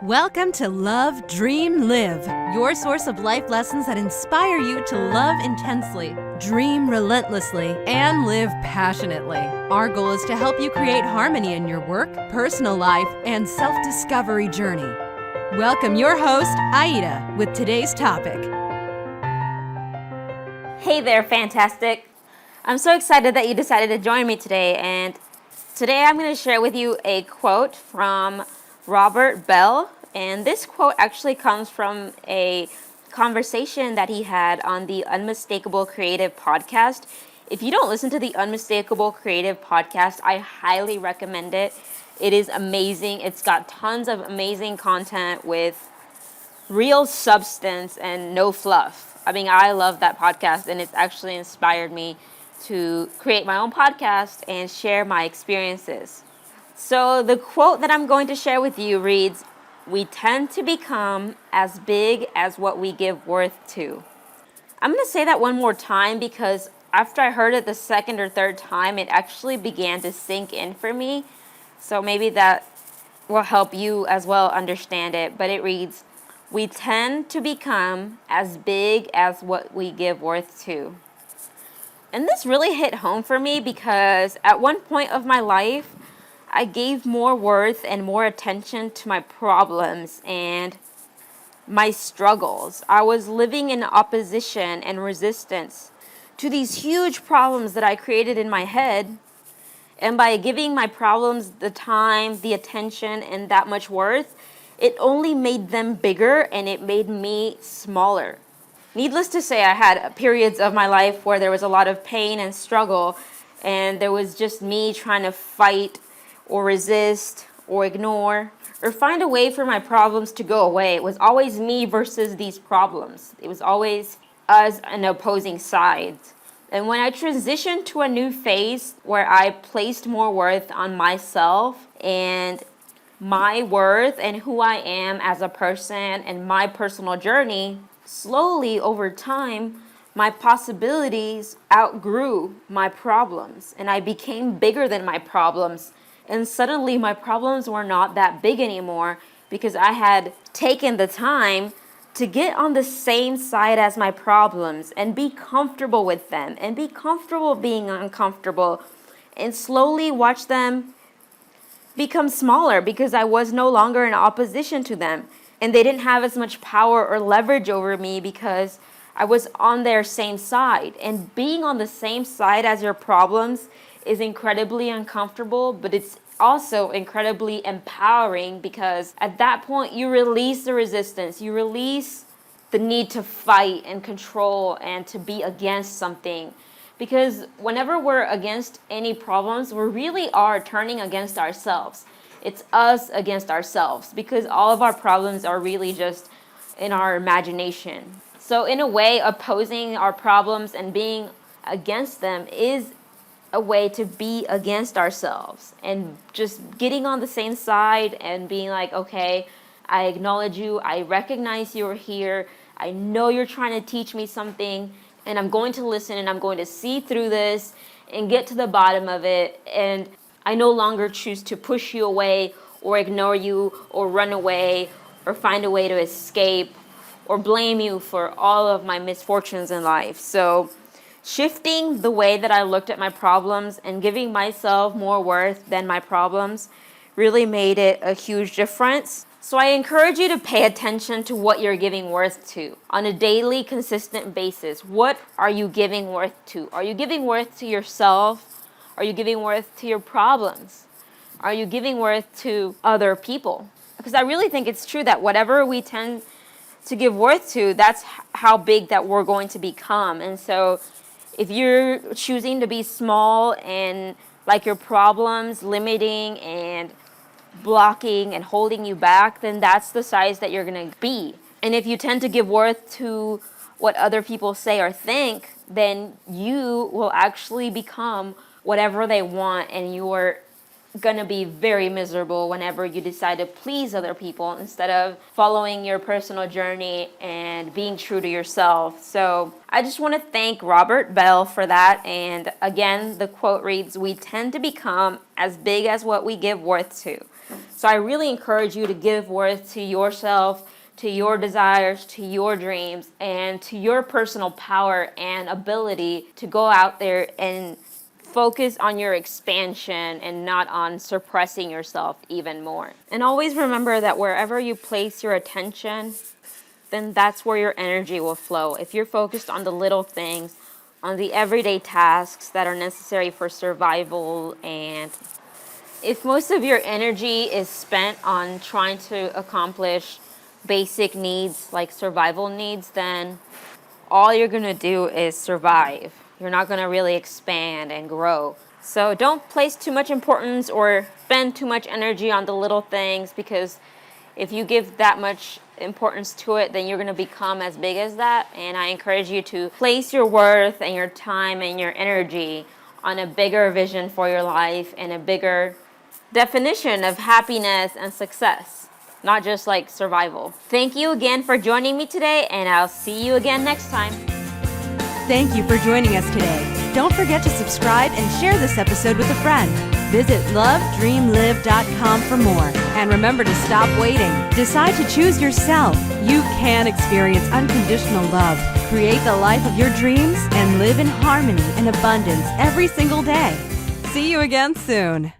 Welcome to Love, Dream, Live, your source of life lessons that inspire you to love intensely, dream relentlessly, and live passionately. Our goal is to help you create harmony in your work, personal life, and self-discovery journey. Welcome your host, Aida, with today's topic. Hey there, fantastic. I'm so excited that you decided to join me today, and today I'm going to share with you a quote from Robert Bell, and this quote actually comes from a conversation that he had on the Unmistakable Creative Podcast. If you don't listen to the Unmistakable Creative Podcast, I highly recommend it. It is amazing. It's got tons of amazing content with real substance and no fluff. I mean, I love that podcast, and it's actually inspired me to create my own podcast and share my experiences. So the quote that I'm going to share with you reads, "We tend to become as big as what we give worth to." I'm going to say that one more time because after I heard it the second or third time, it actually began to sink in for me. So maybe that will help you as well understand it. But it reads, "We tend to become as big as what we give worth to." And this really hit home for me because at one point of my life, I gave more worth and more attention to my problems and my struggles. I was living in opposition and resistance to these huge problems that I created in my head. And by giving my problems the time, the attention, and that much worth, it only made them bigger and it made me smaller. Needless to say, I had periods of my life where there was a lot of pain and struggle, and there was just me trying to fight or resist or ignore or find a way for my problems to go away. It was always me versus these problems. It was always us on opposing sides. And when I transitioned to a new phase where I placed more worth on myself and my worth and who I am as a person and my personal journey, slowly over time, my possibilities outgrew my problems and I became bigger than my problems. And suddenly my problems were not that big anymore because I had taken the time to get on the same side as my problems and be comfortable with them and be comfortable being uncomfortable and slowly watch them become smaller because I was no longer in opposition to them. And they didn't have as much power or leverage over me because I was on their same side. And being on the same side as your problems is incredibly uncomfortable, but it's also incredibly empowering because at that point you release the resistance, you release the need to fight and control and to be against something. Because whenever we're against any problems, we really are turning against ourselves. It's us against ourselves because all of our problems are really just in our imagination. So in a way, opposing our problems and being against them is a way to be against ourselves and just getting on the same side and being like, okay, I acknowledge you. I recognize you're here. I know you're trying to teach me something, and I'm going to listen and I'm going to see through this and get to the bottom of it. And I no longer choose to push you away or ignore you or run away or find a way to escape or blame you for all of my misfortunes in life. So shifting the way that I looked at my problems and giving myself more worth than my problems really made it a huge difference. So I encourage you to pay attention to what you're giving worth to on a daily, consistent basis. What are you giving worth to? Are you giving worth to yourself? Are you giving worth to your problems? Are you giving worth to other people? Because I really think it's true that whatever we tend to give worth to, that's how big that we're going to become. And so if you're choosing to be small and like your problems limiting and blocking and holding you back, then that's the size that you're going to be. And if you tend to give worth to what other people say or think, then you will actually become whatever they want, and you're going to be very miserable whenever you decide to please other people instead of following your personal journey and being true to yourself. So I just want to thank Robert Bell for that. And again, the quote reads, "We tend to become as big as what we give worth to." So I really encourage you to give worth to yourself, to your desires, to your dreams, and to your personal power and ability to go out there and focus on your expansion and not on suppressing yourself even more. And always remember that wherever you place your attention, then that's where your energy will flow. If you're focused on the little things, on the everyday tasks that are necessary for survival, and if most of your energy is spent on trying to accomplish basic needs like survival needs, then all you're going to do is survive. You're not going to really expand and grow. So don't place too much importance or spend too much energy on the little things, because if you give that much importance to it, then you're going to become as big as that. And I encourage you to place your worth and your time and your energy on a bigger vision for your life and a bigger definition of happiness and success, not just like survival. Thank you again for joining me today, and I'll see you again next time. Thank you for joining us today. Don't forget to subscribe and share this episode with a friend. Visit lovedreamlive.com for more. And remember to stop waiting. Decide to choose yourself. You can experience unconditional love, create the life of your dreams, and live in harmony and abundance every single day. See you again soon.